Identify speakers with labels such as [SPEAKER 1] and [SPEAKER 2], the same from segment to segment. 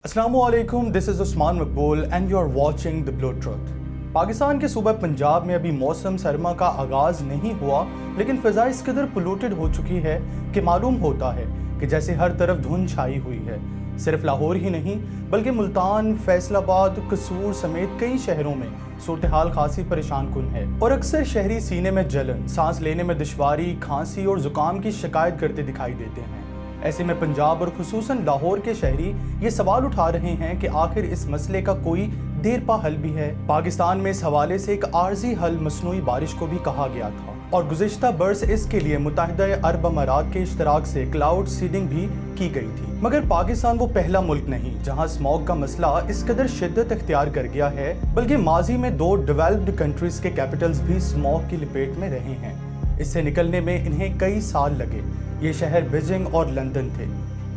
[SPEAKER 1] अस्सलामु अलैकुम, this is Usman Maqbool and you are watching the blue truth. Pakistan के सूबा पंजाब में अभी मौसम सरमा का आगाज़ नहीं हुआ, लेकिन फ़िज़ा इस कदर पोल्यूटेड हो चुकी है कि मालूम होता है कि जैसे हर तरफ धुंध छाई हुई है। सिर्फ लाहौर ही नहीं बल्कि मुल्तान, फैसलाबाद, कसूर समेत कई शहरों में सूरत हाल खासी परेशान कुन है और अक्सर शहरी सीने में जलन, सांस लेने में दुश्वारी, खांसी और ज़ुकाम की शिकायत करते दिखाई देते हैं। ऐसे में पंजाब और खुसूसन लाहौर के शहरी ये सवाल उठा रहे हैं कि आखिर इस मसले का कोई देरपा हल भी है। पाकिस्तान में इस हवाले से एक आर्जी हल मसनूई बारिश को भी कहा गया था और गुज़िश्ता बरस इसके लिए मुत्तहिदा अरब अमारात के इश्तराक से क्लाउड सीडिंग भी की गई थी। मगर पाकिस्तान वो पहला मुल्क नहीं जहां स्मॉग का मसला इस कदर शिद्दत इख्तियार कर गया है, बल्कि माजी में 2 डेवलप्ड कंट्रीज के कैपिटल्स भी स्मॉग की लपेट में रहे हैं। इससे निकलने में इन्हें कई साल लगे। ये शहर बीजिंग और लंदन थे,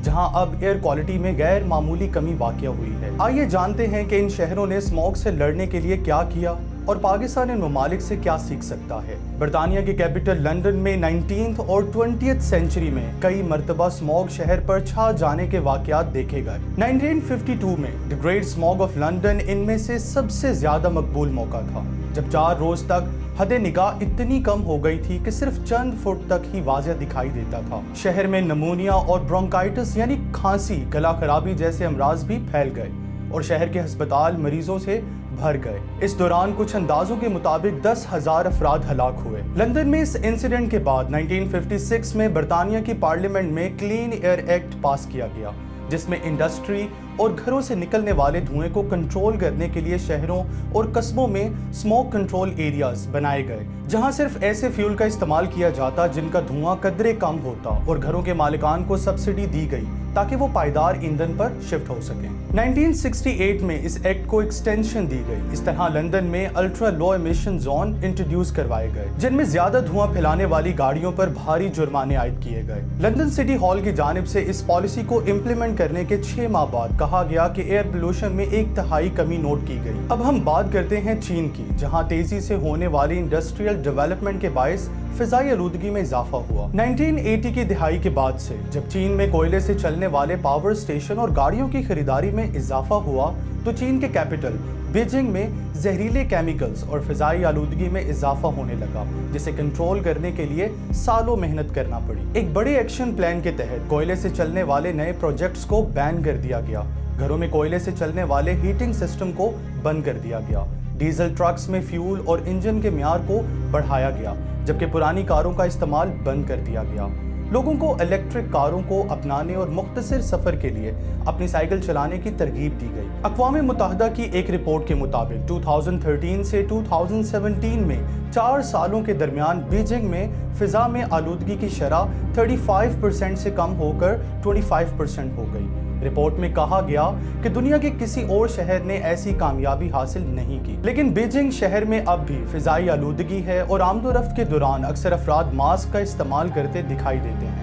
[SPEAKER 1] जहां अब एयर क्वालिटी में गैर मामूली कमी वाक़या हुई है। आइए जानते हैं कि इन शहरों ने स्मॉग से लड़ने के लिए क्या किया और पाकिस्तान इन ममालिक से क्या सीख सकता है। बरतानिया की कैपिटल लंदन में 19th और 20th सेंचुरी में कई मरतबा स्मॉग शहर पर छा जाने के वाक़यात देखे गए। 1952 में the great smog of London इनमें से सबसे ज़्यादा मकबूल मौका था, जब 4 रोज़ तक हद निगाह इतनी कम हो गई थी कि सिर्फ चंद फुट तक ही वाज़ेह दिखाई देता था। शहर में नमूनिया और ब्रोंकाइटिस यानी खांसी, गला खराबी जैसे अमराज भी फैल गए और शहर के अस्पताल मरीजों से भर गए। इस दौरान कुछ अंदाजों के मुताबिक 10,000 अफराद हलाक हुए। लंदन में इस इंसिडेंट के बाद 1956 में बरतानिया की पार्लियामेंट में क्लीन एयर एक्ट पास किया गया, जिसमें इंडस्ट्री और घरों से निकलने वाले धुएं को कंट्रोल करने के लिए शहरों और कस्बों में स्मोक कंट्रोल एरियाज बनाए गए, जहां सिर्फ ऐसे फ्यूल का इस्तेमाल किया जाता जिनका धुआं कदरे कम होता, और घरों के मालिकान को सब्सिडी दी गई ताकि वो पायदार ईंधन पर शिफ्ट हो सकें। 1968 में इस एक्ट को एक्सटेंशन दी गई। इस तरह लंदन में ultra low emission zone introduce करवाए गए, जिनमें ज्यादा धुआं फैलाने वाली गाड़ियों पर भारी जुर्माने आयद किए गए। लंदन सिटी हॉल की जानिब से इस पॉलिसी को इम्प्लीमेंट करने के 6 माह बाद कहा गया कि एयर पोल्यूशन में 1/3 कमी नोट की गई। अब हम बात करते हैं चीन की, जहां तेजी से होने वाली इंडस्ट्रियल डेवलपमेंट के बायस फिजाई आलूदगी में इजाफा हुआ। 1980 की दिहाई के बाद से जब चीन में कोयले से चलने वाले पावर स्टेशन और गाड़ियों की खरीदारी में इजाफा हुआ, तो चीन के कैपिटल बीजिंग में जहरीले केमिकल्स और फिजाई आलूदगी में इजाफा होने लगा, जिसे कंट्रोल करने के लिए सालों मेहनत करना पड़ी। एक बड़े एक्शन प्लान के तहत कोयले से चलने वाले नए प्रोजेक्ट्स को बैन कर दिया गया। घरों में कोयले से चलने वाले हीटिंग सिस्टम को बंद कर दिया गया। डीजल ट्रक्स में फ्यूल और इंजन के म्यार को बढ़ाया गया, जबकि पुरानी कारों का इस्तेमाल बंद कर दिया गया। लोगों को इलेक्ट्रिक कारों को अपनाने और मुख्तसर सफ़र के लिए अपनी साइकिल चलाने की तरगीब दी गई। अक़वाम मुत्तहिदा की एक रिपोर्ट के मुताबिक 2013 से 2017 में 4 सालों के दरमियान बीजिंग में फ़िज़ा में आलूदगी की शरह 35% से कम होकर 25% हो गई। रिपोर्ट में कहा गया कि दुनिया के किसी और शहर ने ऐसी कामयाबी हासिल नहीं की, लेकिन बीजिंग शहर में अब भी फिजाई आलूदगी है और आमदोरफ्त के दौरान अक्सर अफराद मास्क का इस्तेमाल करते दिखाई देते हैं।